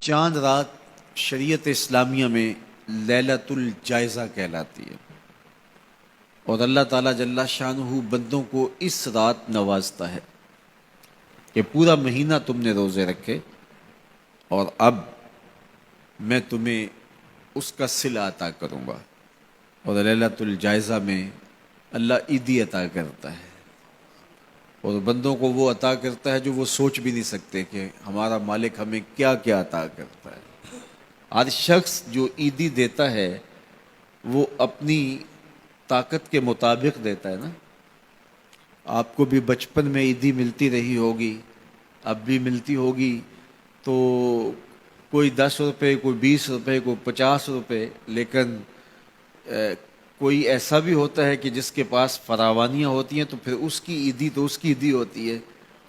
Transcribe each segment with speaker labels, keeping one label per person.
Speaker 1: چاند رات شریعت اسلامیہ میں لیلۃ الجائزہ کہلاتی ہے، اور اللہ تعالیٰ جل شانہ بندوں کو اس رات نوازتا ہے کہ پورا مہینہ تم نے روزے رکھے اور اب میں تمہیں اس کا صلہ عطا کروں گا۔ اور لیلۃ الجائزہ میں اللہ عیدی عطا کرتا ہے، اور بندوں کو وہ عطا کرتا ہے جو وہ سوچ بھی نہیں سکتے کہ ہمارا مالک ہمیں کیا کیا عطا کرتا ہے۔ ہر شخص جو عیدی دیتا ہے وہ اپنی طاقت کے مطابق دیتا ہے نا۔ آپ کو بھی بچپن میں عیدی ملتی رہی ہوگی، اب بھی ملتی ہوگی، تو کوئی 10 روپے، کوئی 20 روپے، کوئی 50 روپے، لیکن کوئی ایسا بھی ہوتا ہے کہ جس کے پاس فراوانیاں ہوتی ہیں تو پھر اس کی عیدی تو اس کی عیدی ہوتی ہے۔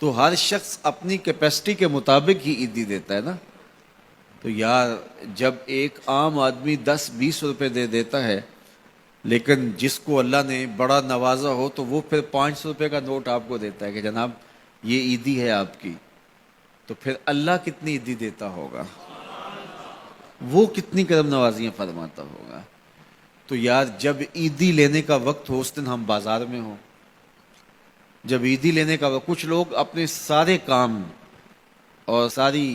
Speaker 1: تو ہر شخص اپنی کیپیسٹی کے مطابق ہی عیدی دیتا ہے نا۔ تو یار جب ایک عام آدمی 10-20 روپے دے دیتا ہے، لیکن جس کو اللہ نے بڑا نوازا ہو تو وہ پھر 500 روپے کا نوٹ آپ کو دیتا ہے کہ جناب یہ عیدی ہے آپ کی، تو پھر اللہ کتنی عیدی دیتا ہوگا، وہ کتنی کرم نوازیاں فرماتا ہوگا۔ تو یار جب عیدی لینے کا وقت ہو اس دن ہم بازار میں ہوں، جب عیدی لینے کا وقت، کچھ لوگ اپنے سارے کام اور ساری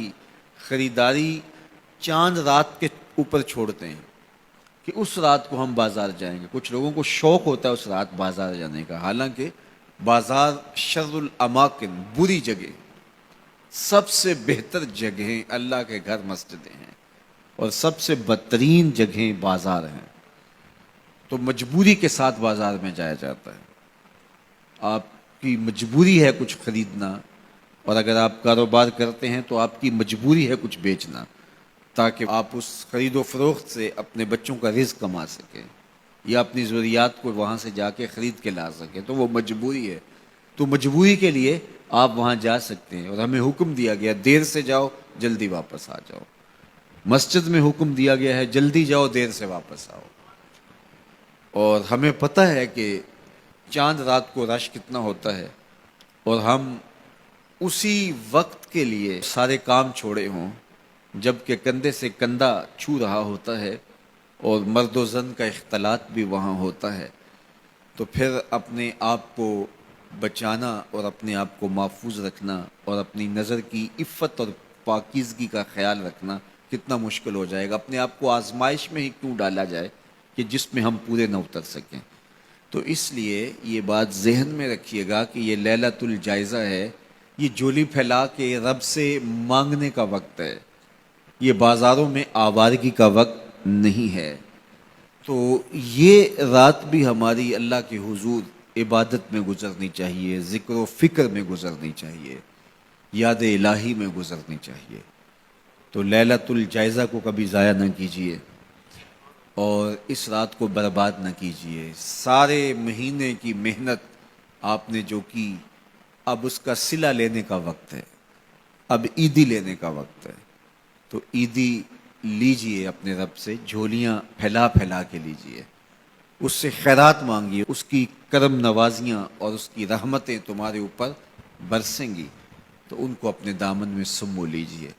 Speaker 1: خریداری چاند رات کے اوپر چھوڑتے ہیں کہ اس رات کو ہم بازار جائیں گے۔ کچھ لوگوں کو شوق ہوتا ہے اس رات بازار جانے کا، حالانکہ بازار شر الاماکن، بری جگہ، سب سے بہتر جگہیں اللہ کے گھر مسجدیں ہیں، اور سب سے بدترین جگہیں بازار ہیں۔ تو مجبوری کے ساتھ بازار میں جایا جاتا ہے، آپ کی مجبوری ہے کچھ خریدنا، اور اگر آپ کاروبار کرتے ہیں تو آپ کی مجبوری ہے کچھ بیچنا، تاکہ آپ اس خرید و فروخت سے اپنے بچوں کا رزق کما سکیں یا اپنی ضروریات کو وہاں سے جا کے خرید کے لا سکیں، تو وہ مجبوری ہے۔ تو مجبوری کے لیے آپ وہاں جا سکتے ہیں، اور ہمیں حکم دیا گیا دیر سے جاؤ جلدی واپس آ جاؤ۔ مسجد میں حکم دیا گیا ہے جلدی جاؤ دیر سے واپس آؤ۔ اور ہمیں پتہ ہے کہ چاند رات کو رش کتنا ہوتا ہے، اور ہم اسی وقت کے لیے سارے کام چھوڑے ہوں جب کہ کندھے سے کندھا چھو رہا ہوتا ہے، اور مرد و زن کا اختلاط بھی وہاں ہوتا ہے، تو پھر اپنے آپ کو بچانا اور اپنے آپ کو محفوظ رکھنا اور اپنی نظر کی عفت اور پاکیزگی کا خیال رکھنا کتنا مشکل ہو جائے گا۔ اپنے آپ کو آزمائش میں ہی کیوں ڈالا جائے کہ جس میں ہم پورے نہ اتر سکیں۔ تو اس لیے یہ بات ذہن میں رکھیے گا کہ یہ لیلۃ الجائزہ ہے، یہ جولی پھیلا کے رب سے مانگنے کا وقت ہے، یہ بازاروں میں آوارگی کا وقت نہیں ہے۔ تو یہ رات بھی ہماری اللہ کے حضور عبادت میں گزرنی چاہیے، ذکر و فکر میں گزرنی چاہیے، یاد الہی میں گزرنی چاہیے۔ تو لیلۃ الجائزہ کو کبھی ضائع نہ کیجیے، اور اس رات کو برباد نہ کیجیے۔ سارے مہینے کی محنت آپ نے جو کی، اب اس کا صلہ لینے کا وقت ہے، اب عیدی لینے کا وقت ہے۔ تو عیدی لیجئے اپنے رب سے، جھولیاں پھیلا پھیلا کے لیجئے، اس سے خیرات مانگیے، اس کی کرم نوازیاں اور اس کی رحمتیں تمہارے اوپر برسیں گی، تو ان کو اپنے دامن میں سمو لیجئے۔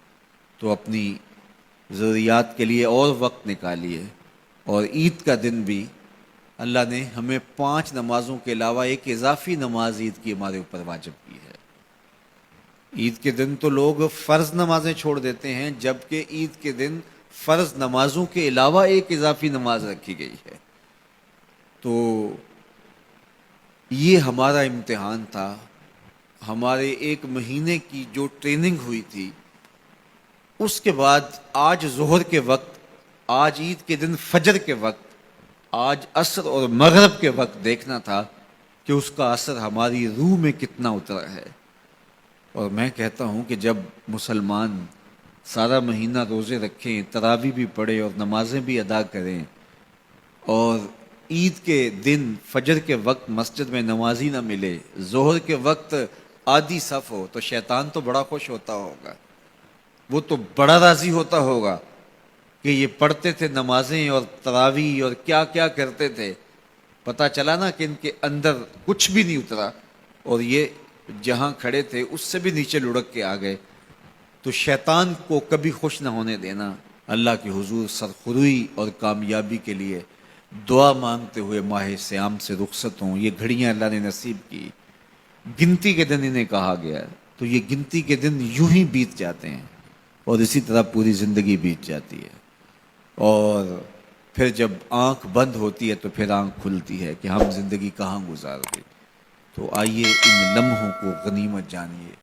Speaker 1: تو اپنی ضروریات کے لیے اور وقت نکالیے، اور عید کا دن بھی اللہ نے ہمیں 5 نمازوں کے علاوہ ایک اضافی نماز عید کی ہمارے اوپر واجب کی ہے۔ عید کے دن تو لوگ فرض نمازیں چھوڑ دیتے ہیں، جبکہ عید کے دن فرض نمازوں کے علاوہ ایک اضافی نماز رکھی گئی ہے۔ تو یہ ہمارا امتحان تھا، ہمارے ایک مہینے کی جو ٹریننگ ہوئی تھی، اس کے بعد آج ظہر کے وقت، آج عید کے دن فجر کے وقت، آج عصر اور مغرب کے وقت دیکھنا تھا کہ اس کا اثر ہماری روح میں کتنا اترا ہے۔ اور میں کہتا ہوں کہ جب مسلمان سارا مہینہ روزے رکھیں، تراویح بھی پڑھیں اور نمازیں بھی ادا کریں، اور عید کے دن فجر کے وقت مسجد میں نمازی نہ ملے، ظہر کے وقت آدھی صف ہو، تو شیطان تو بڑا خوش ہوتا ہوگا، وہ تو بڑا راضی ہوتا ہوگا کہ یہ پڑھتے تھے نمازیں اور تراویح اور کیا کیا کرتے تھے، پتہ چلا نا کہ ان کے اندر کچھ بھی نہیں اترا، اور یہ جہاں کھڑے تھے اس سے بھی نیچے لڑک کے آ گئے۔ تو شیطان کو کبھی خوش نہ ہونے دینا، اللہ کے حضور سرخروئی اور کامیابی کے لیے دعا مانگتے ہوئے ماہ سیام سے رخصت ہوں۔ یہ گھڑیاں اللہ نے نصیب کی، گنتی کے دن انہیں کہا گیا ہے، تو یہ گنتی کے دن یوں ہی بیت جاتے ہیں اور اسی طرح پوری زندگی بیت جاتی ہے، اور پھر جب آنکھ بند ہوتی ہے تو پھر آنکھ کھلتی ہے کہ ہم زندگی کہاں گزار گئے۔ تو آئیے ان لمحوں کو غنیمت جانیے۔